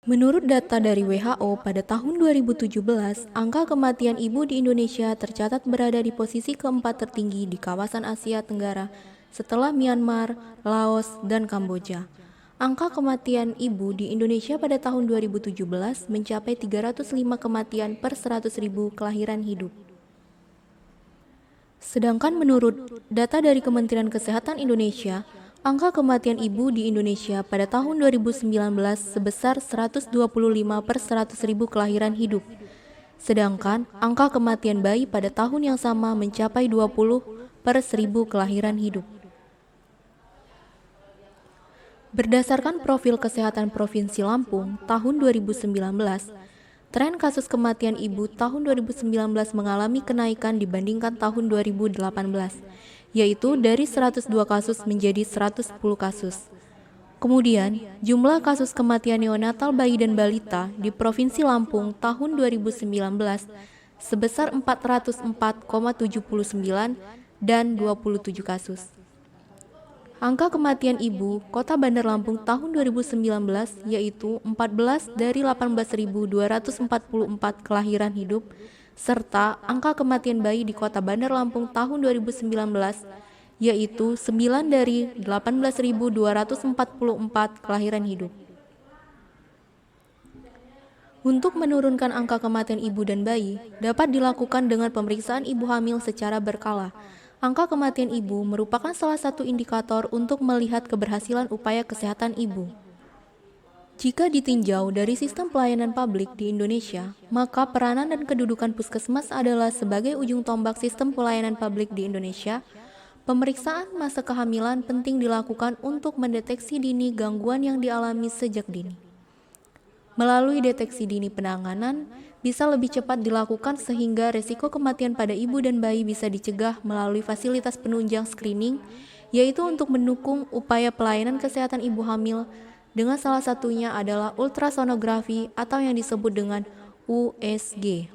Menurut data dari WHO, pada tahun 2017, angka kematian ibu di Indonesia tercatat berada di posisi keempat tertinggi di kawasan Asia Tenggara setelah Myanmar, Laos, dan Kamboja. Angka kematian ibu di Indonesia pada tahun 2017 mencapai 305 kematian per 100.000 kelahiran hidup. Sedangkan menurut data dari Kementerian Kesehatan Indonesia, angka kematian ibu di Indonesia pada tahun 2019 sebesar 125 per 100.000 kelahiran hidup. Sedangkan angka kematian bayi pada tahun yang sama mencapai 20 per 1.000 kelahiran hidup. Berdasarkan profil kesehatan Provinsi Lampung tahun 2019, tren kasus kematian ibu tahun 2019 mengalami kenaikan dibandingkan tahun 2018, yaitu dari 102 kasus menjadi 110 kasus. Kemudian, jumlah kasus kematian neonatal bayi dan balita di Provinsi Lampung tahun 2019 sebesar 404,79 dan 27 kasus. Angka kematian ibu Kota Bandar Lampung tahun 2019 yaitu 14 dari 18.244 kelahiran hidup, serta angka kematian bayi di Kota Bandar Lampung tahun 2019 yaitu 9 dari 18.244 kelahiran hidup. Untuk menurunkan angka kematian ibu dan bayi, dapat dilakukan dengan pemeriksaan ibu hamil secara berkala. Angka kematian ibu merupakan salah satu indikator untuk melihat keberhasilan upaya kesehatan ibu. Jika ditinjau dari sistem pelayanan publik di Indonesia, maka peranan dan kedudukan puskesmas adalah sebagai ujung tombak sistem pelayanan publik di Indonesia. Pemeriksaan masa kehamilan penting dilakukan untuk mendeteksi dini gangguan yang dialami sejak dini. Melalui deteksi dini penanganan, bisa lebih cepat dilakukan sehingga resiko kematian pada ibu dan bayi bisa dicegah melalui fasilitas penunjang screening, yaitu untuk mendukung upaya pelayanan kesehatan ibu hamil, dengan salah satunya adalah ultrasonografi atau yang disebut dengan USG.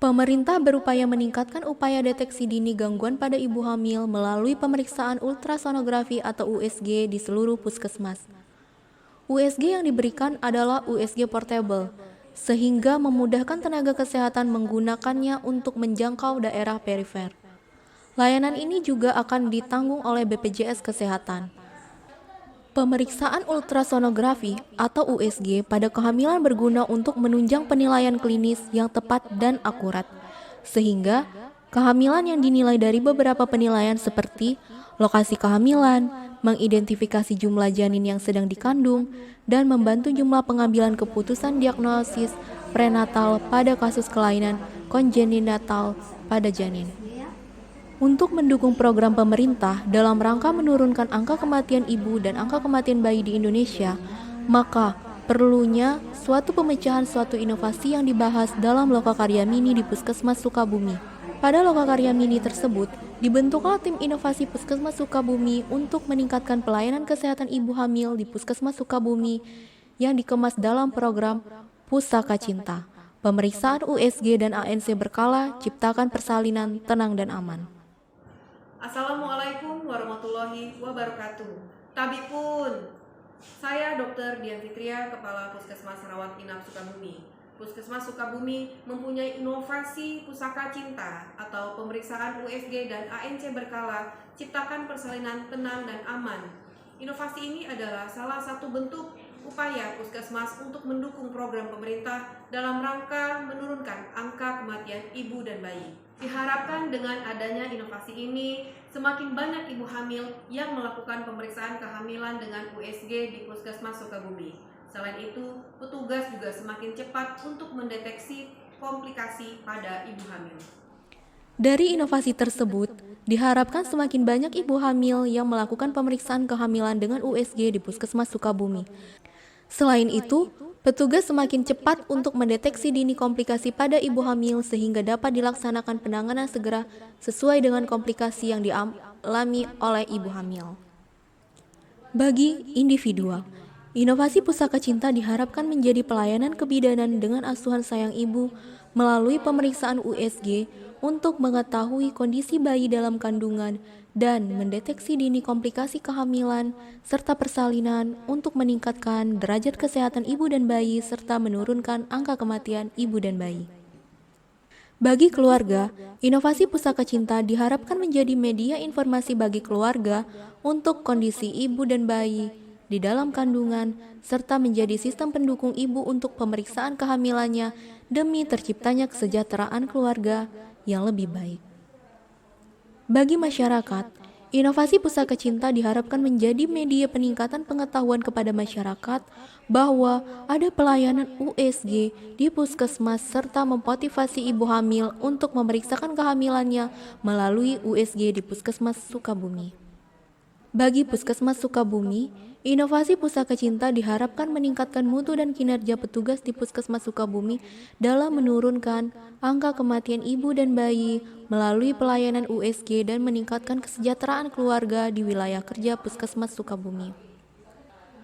Pemerintah berupaya meningkatkan upaya deteksi dini gangguan pada ibu hamil melalui pemeriksaan ultrasonografi atau USG di seluruh puskesmas. USG yang diberikan adalah USG portable, sehingga memudahkan tenaga kesehatan menggunakannya untuk menjangkau daerah perifer. Layanan ini juga akan ditanggung oleh BPJS Kesehatan. Pemeriksaan ultrasonografi atau USG pada kehamilan berguna untuk menunjang penilaian klinis yang tepat dan akurat, sehingga kehamilan yang dinilai dari beberapa penilaian seperti lokasi kehamilan, mengidentifikasi jumlah janin yang sedang dikandung, dan membantu jumlah pengambilan keputusan diagnosis prenatal pada kasus kelainan konjenital pada janin. Untuk mendukung program pemerintah dalam rangka menurunkan angka kematian ibu dan angka kematian bayi di Indonesia, maka perlunya suatu inovasi yang dibahas dalam Lokakarya Mini di Puskesmas Sukabumi. Pada Lokakarya Mini tersebut, dibentuklah tim inovasi Puskesmas Sukabumi untuk meningkatkan pelayanan kesehatan ibu hamil di Puskesmas Sukabumi yang dikemas dalam program Pusaka Cinta, pemeriksaan USG dan ANC berkala, ciptakan persalinan tenang dan aman. Assalamualaikum warahmatullahi wabarakatuh. Tabipun, saya Dr. Dian Fitria, Kepala Puskesmas Rawat Inap Sukabumi. Puskesmas Sukabumi mempunyai inovasi Pusaka Cinta atau pemeriksaan USG dan ANC berkala, ciptakan persalinan tenang dan aman. Inovasi ini adalah salah satu bentuk upaya Puskesmas untuk mendukung program pemerintah dalam rangka menurunkan angka kematian ibu dan bayi. Diharapkan dengan adanya inovasi ini, semakin banyak ibu hamil yang melakukan pemeriksaan kehamilan dengan USG di Puskesmas Sukabumi. Selain itu, petugas juga semakin cepat untuk mendeteksi komplikasi pada ibu hamil. Dari inovasi tersebut, diharapkan semakin banyak ibu hamil yang melakukan pemeriksaan kehamilan dengan USG di Puskesmas Sukabumi. Selain itu, petugas semakin cepat untuk mendeteksi dini komplikasi pada ibu hamil sehingga dapat dilaksanakan penanganan segera sesuai dengan komplikasi yang dialami oleh ibu hamil. Bagi individual, inovasi Pusaka Cinta diharapkan menjadi pelayanan kebidanan dengan asuhan sayang ibu melalui pemeriksaan USG untuk mengetahui kondisi bayi dalam kandungan dan mendeteksi dini komplikasi kehamilan serta persalinan untuk meningkatkan derajat kesehatan ibu dan bayi serta menurunkan angka kematian ibu dan bayi. Bagi keluarga, inovasi Pusaka Cinta diharapkan menjadi media informasi bagi keluarga untuk kondisi ibu dan bayi di dalam kandungan, serta menjadi sistem pendukung ibu untuk pemeriksaan kehamilannya demi terciptanya kesejahteraan keluarga yang lebih baik. Bagi masyarakat, inovasi Pusaka Cinta diharapkan menjadi media peningkatan pengetahuan kepada masyarakat bahwa ada pelayanan USG di puskesmas serta memotivasi ibu hamil untuk memeriksakan kehamilannya melalui USG di Puskesmas Sukabumi. Bagi Puskesmas Sukabumi, inovasi Pusaka Cinta diharapkan meningkatkan mutu dan kinerja petugas di Puskesmas Sukabumi dalam menurunkan angka kematian ibu dan bayi melalui pelayanan USG dan meningkatkan kesejahteraan keluarga di wilayah kerja Puskesmas Sukabumi.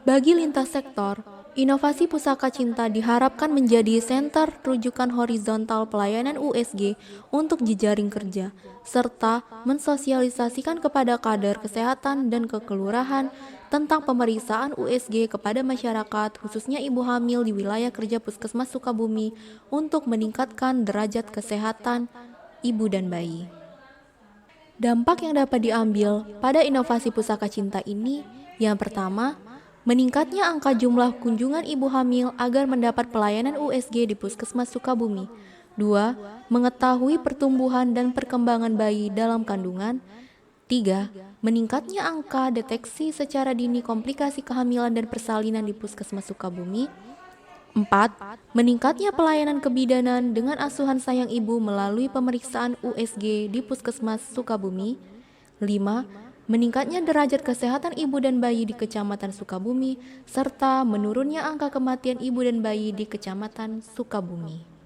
Bagi lintas sektor, inovasi Pusaka Cinta diharapkan menjadi senter rujukan horizontal pelayanan USG untuk jejaring kerja, serta mensosialisasikan kepada kader kesehatan dan kekelurahan tentang pemeriksaan USG kepada masyarakat, khususnya ibu hamil di wilayah kerja Puskesmas Sukabumi untuk meningkatkan derajat kesehatan ibu dan bayi. Dampak yang dapat diambil pada inovasi Pusaka Cinta ini, yang pertama, meningkatnya angka jumlah kunjungan ibu hamil agar mendapat pelayanan USG di Puskesmas Sukabumi. 2. Mengetahui pertumbuhan dan perkembangan bayi dalam kandungan. 3. Meningkatnya angka deteksi secara dini komplikasi kehamilan dan persalinan di Puskesmas Sukabumi. 4. Meningkatnya pelayanan kebidanan dengan asuhan sayang ibu melalui pemeriksaan USG di Puskesmas Sukabumi. 5. Meningkatnya derajat kesehatan ibu dan bayi di Kecamatan Sukabumi, serta menurunnya angka kematian ibu dan bayi di Kecamatan Sukabumi.